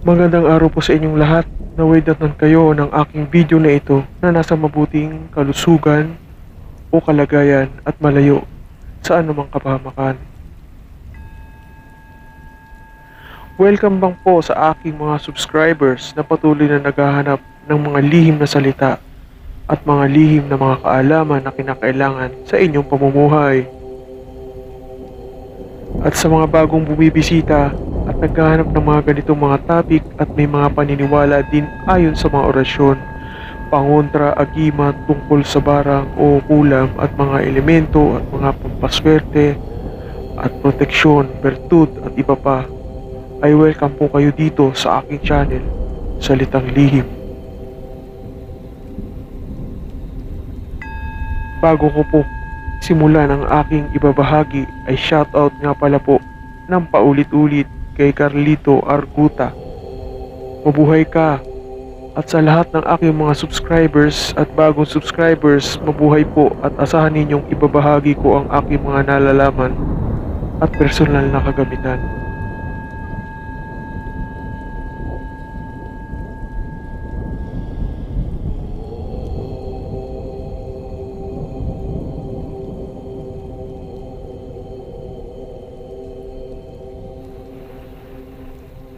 Magandang araw po sa inyong lahat. Naway datnan kayo ng aking video na ito na nasa mabuting kalusugan o kalagayan at malayo sa anumang kapahamakan. Welcome bang po sa aking mga subscribers na patuloy na naghahanap ng mga lihim na salita at mga lihim na mga kaalaman na kinakailangan sa inyong pamumuhay. At sa mga bagong bumibisita at naghahanap ng mga ganitong mga topic at may mga paniniwala din ayon sa mga orasyon, pangontra, agimat tungkol sa barang o kulam at mga elemento at mga pampaswerte at proteksyon, bertud at iba pa, ay welcome po kayo dito sa aking channel, Salitang Lihim. Bago ko po simulan ang aking ibabahagi ay shoutout nga pala po ng paulit-ulit kay Carlito Arguta. Mabuhay ka! At sa lahat ng aking mga subscribers at bagong subscribers, mabuhay po at asahan ninyong ibabahagi ko ang aking mga nalalaman at personal na kagamitan.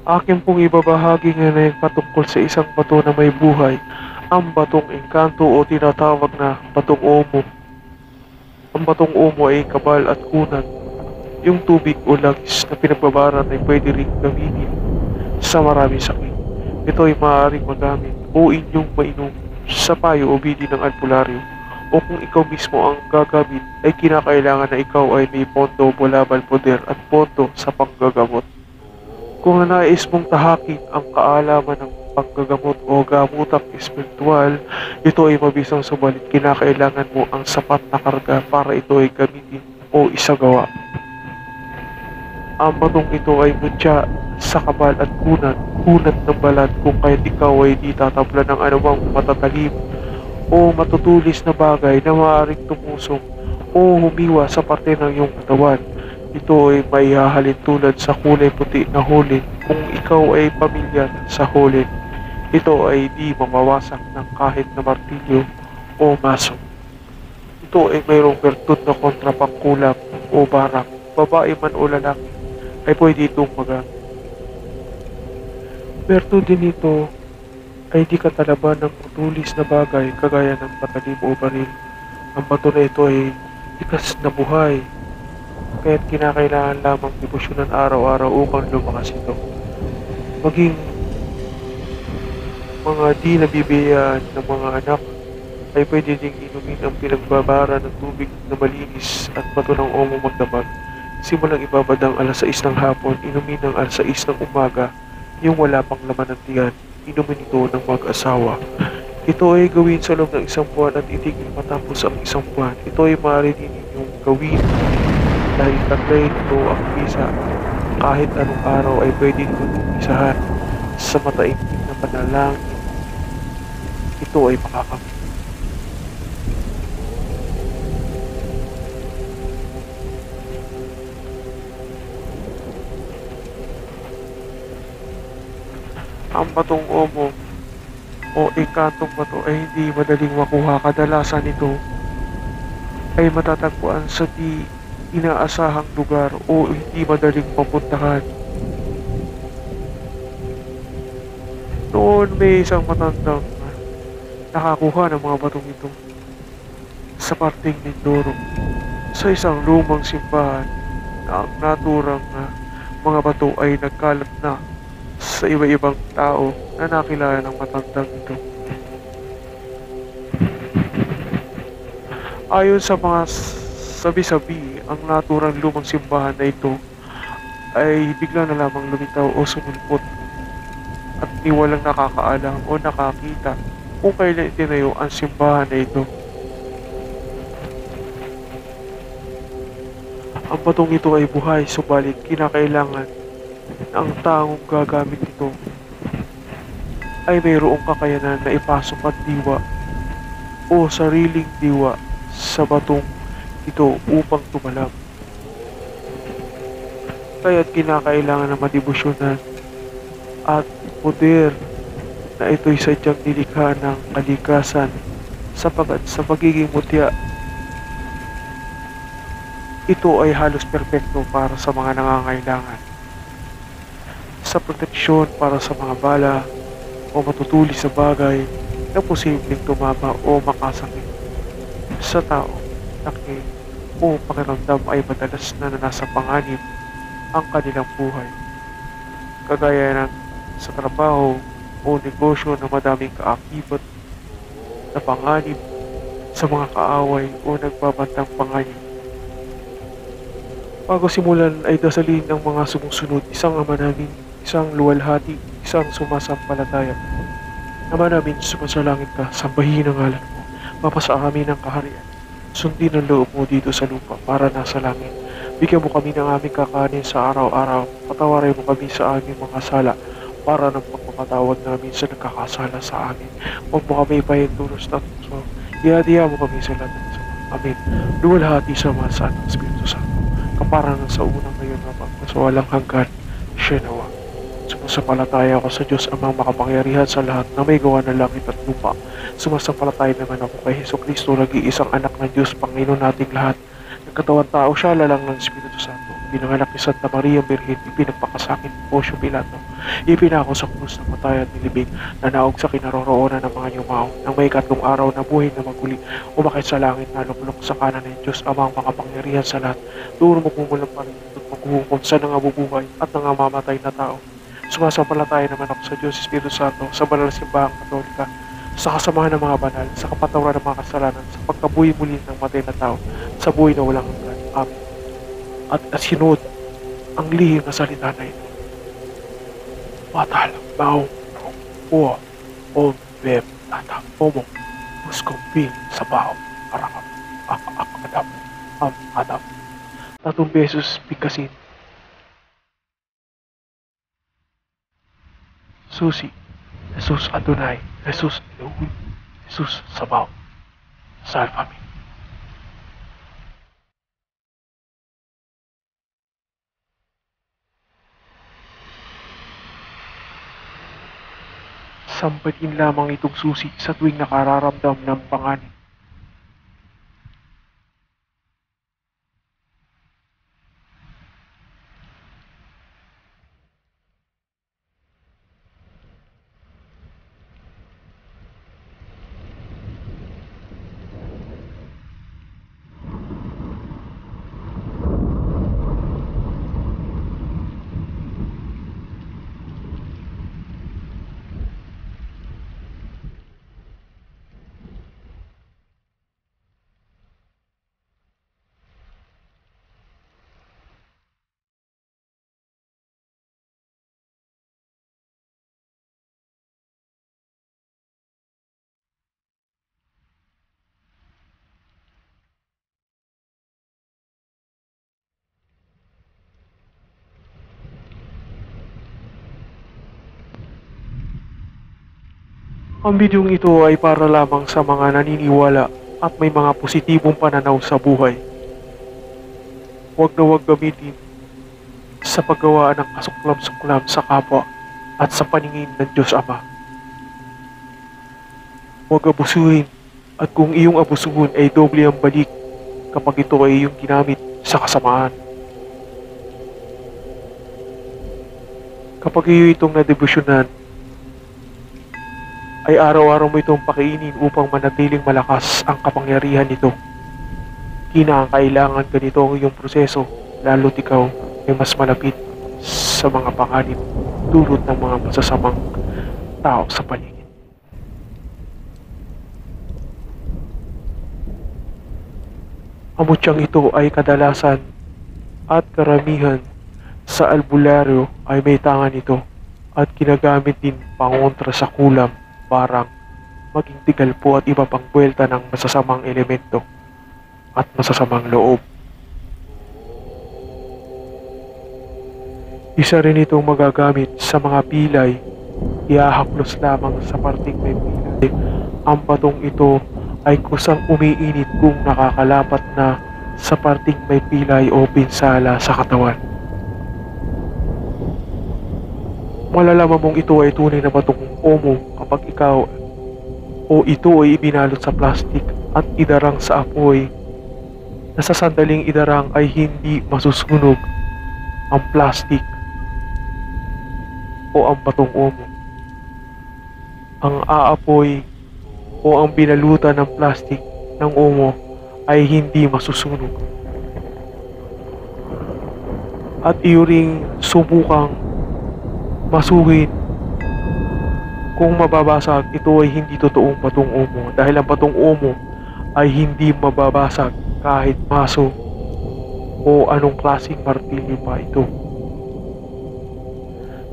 Akin pong ibabahagi ngayon patungkol sa isang bato na may buhay, ang batong engkanto o tinatawag na batong omo. Ang batong omo ay kabal at kunat. Yung tubig o langis na pinagbabaran ay pwede rin gamitin sa maraming sakit. Ito ay maaaring magamit o inyong mainom sa payo o bidi ng albularyo, o kung ikaw mismo ang gagamit ay kinakailangan na ikaw ay may pondo, bolabal, poder at pondo sa panggagamot. Kung nais mong tahakin ang kaalaman ng panggagamot o gamutang espiritual, ito ay mabisang subalit kinakailangan mo ang sapat na karga para ito ay gamitin o isagawa. Ang batong ito ay mutya sa kabal at kunat ng balat, kung kaya't ikaw ay di tatabla ng anumang matatalim o matutulis na bagay na maaaring tumusok o humiwa sa parte ng iyong katawan. Ito ay may hahalin tulad sa kulay puti na hulin. Kung ikaw ay pamilyar sa hulin, ito ay di mamawasak ng kahit na martilyo o maso. Ito ay mayroong bertud na kontra pangkulam o barak. Babae man o lalaki ay pwede itong magamit. Bertud din ito ay di katalaban ng matulis na bagay kagaya ng patalim o baril. Ang bato na ito ay likas na buhay, kaya't kinakailangan lamang debosyonan araw-araw upang lumakas ito. Maging mga di nabibiyayaan ng mga anak ay pwede ding inumin ang pinagbabara ng tubig na malinis at bato ng omo magdamag. Simulang ibabadang alas 6 ng hapon, inumin ng alas 6 ng umaga, yung wala pang laman ng tiyan, inumin ito ng mag-asawa. Ito ay gawin sa loob ng isang buwan at itigil matapos ang isang buwan. Ito ay maaari din inyong gawin dahil taglay nito ang visa. Kahit anong araw ay pwede nito umpisahan sa mataimtim na panalangin. Ito ay makakamit. Ang batong omo o engkantong bato ay hindi madaling makuha. Kadalasan ito ay matatagpuan sa di inaasahang lugar o hindi madaling mapuntahan. Noon may isang matandang nakakuha ng mga batong ito sa parting Mindoro, sa isang lumang simbahan, na ang naturang mga bato ay nagkalat na sa iba-ibang tao na nakilala ng matandang ito. Ayon sa mga sabi-sabi, ang naturang lumang simbahan na ito ay bigla na lamang lumitaw o sumulpot at ni walang nakakaalam o nakakita kung kailan itinayo ang simbahan na ito. Ang batong ito ay buhay, subalit kinakailangan na ang taong gagamit ito ay mayroong kakayanan na ipasok ang diwa o sariling diwa sa batong ito upang tumalab. Kaya't kinakailangan na madibusyonan at poder na ito'y sadyang nilikha ng kalikasan sapagat sa pagiging mutya, ito ay halos perpekto para sa mga nangangailangan. Sa proteksyon para sa mga bala o matutuli sa bagay na posibleng tumama o makasakit sa tao, laki o pakiramdam ay madalas na nasa panganib ang kanilang buhay. Kagaya ng sa trabaho o negosyo na madaming kaakibat na panganib sa mga kaaway o nagbabantang panganib. Bago simulan ay dasalin ang mga sumusunod, isang Ama namin, isang luwalhati, isang sumasampalataya. Ama namin, sumasalangit ka, sambahin ang ngalan mo, mapasa kami ng kaharian. Sundin ang loob mo dito sa lupa para nasa langit. Bigyan mo kami ng aming kakanin sa araw-araw. Patawarin mo kami sa aming mga sala para ng pagpapatawad namin sa nagkakasala sa amin. Huwag mo kami ipahintulos na tukso. Iadiya mo kami sa lahat ng sama. Amen. Luwalhati sa mga sa Espiritu Santo. Kapara ng sa unang ngayon na sa walang hanggan, siya nawa. Sumasampalataya ako sa Diyos amang makapangyarihan sa lahat na may gawa ng langit at lupa. Sumasampalataya naman ako kay Hesukristo, nag-iisang anak ng Diyos, Panginoon nating lahat. Nagkatawang tao siya, lalang ng Espiritu Santo. Pinanganak ni Santa Maria Birhen, ipinagpakasakin ni Poncio Pilato. Ipinako sa krus ng patay at nilibing, nanaog sa kinaroroonan ng mga yumao. Nang may 3 araw na buhay na maguli, umakit sa langit na luklok sa kanan ng Diyos amang makapangyarihan sa lahat. Doon magmumulang pa rin at maghuhukom sa nangabubuhay at nangamamatay na tao. Sumasampalataya naman ako sa Diyos Espiritu Santo, sa banal na simbahang Katolika, sa kasamahan ng mga banal, sa kapatawaran ng mga kasalanan, sa pagkabuhay muli ng matay na tao, sa buhay na walang hanggan. Amen. At sinod ang lihim na salita na ito. Matalang baong po o beb tatang pomo muskong sa baong parakam akakadam ang adam. 3 beses bigkasin. Susi, Jesus Adonai, Jesus Elohim, Jesus Sabaoth, salva me. Sambahin lamang itong susi sa tuwing nakararamdam ng panganib. Ang bidyong ito ay para lamang sa mga naniniwala at may mga positibong pananaw sa buhay. Huwag na huwag gamitin sa paggawa ng kasuklam-suklam sa kapwa at sa paningin ng Diyos Ama. Huwag abusuhin, at kung iyong abusuhin ay doble ang balik kapag ito ay iyong ginamit sa kasamaan. Kapag iyo itong nadebosyonan, ay araw-araw mo itong pakainin upang manatiling malakas ang kapangyarihan nito. Kinakailangan ganito ang iyong proseso, lalo't ikaw ay mas malapit sa mga panganib dulot ng mga masasamang tao sa paligid. Ang mutyang ito ay kadalasan at karamihan sa albularyo ay may tangan ito at ginagamit din pangontra sa kulam, parang maging tigal po at iba pang buwelta ng masasamang elemento at masasamang loob. Isa rin itong magagamit sa mga pilay, ihahaplos lamang sa parting may pilay. Ang batong ito ay kusang umiinit kung nakakalapat na sa parting may pilay o pinsala sa katawan. Malalaman mong ito ay tunay na batong omo kapag ikaw o ito ay ibinalot sa plastic at idarang sa apoy na sa sandaling idarang ay hindi masusunog ang plastic o ang batong omo. Ang aapoy o ang binalutan ng plastic ng omo ay hindi masusunog. At iyo ring subukang masuhin kung mababasag ito ay hindi totoong batong omo dahil ang batong omo ay hindi mababasag kahit maso o anong klaseng martilyo pa ito.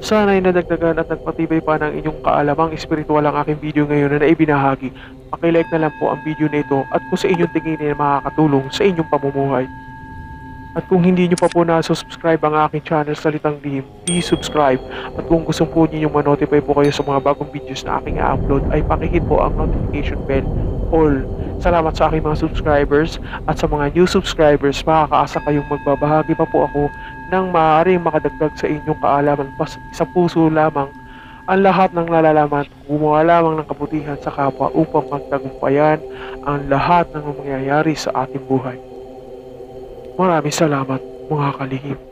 Sana ay nadagdagan at nagpatibay pa ng inyong kaalamang espiritual ang aking video ngayon na naibinahagi. Pakilike na lang po ang video na ito at kung sa inyong tingin ay makakatulong sa inyong pamumuhay. At kung hindi nyo pa po na-subscribe ang aking channel Salitang Lihim, please subscribe. At kung gusto po niyo ma-notify po kayo sa mga bagong videos na aking i-upload, ay pakihit po ang notification bell all. Salamat sa aking mga subscribers at sa mga new subscribers, makakaasa kayong magbabahagi pa po ako ng maaaring makadagdag sa inyong kaalaman. Sa puso lamang ang lahat ng nalalaman, gumawa lamang ng kabutihan sa kapwa upang magtagumpayan ang lahat ng mangyayari sa ating buhay. Maraming salamat mga kalihim.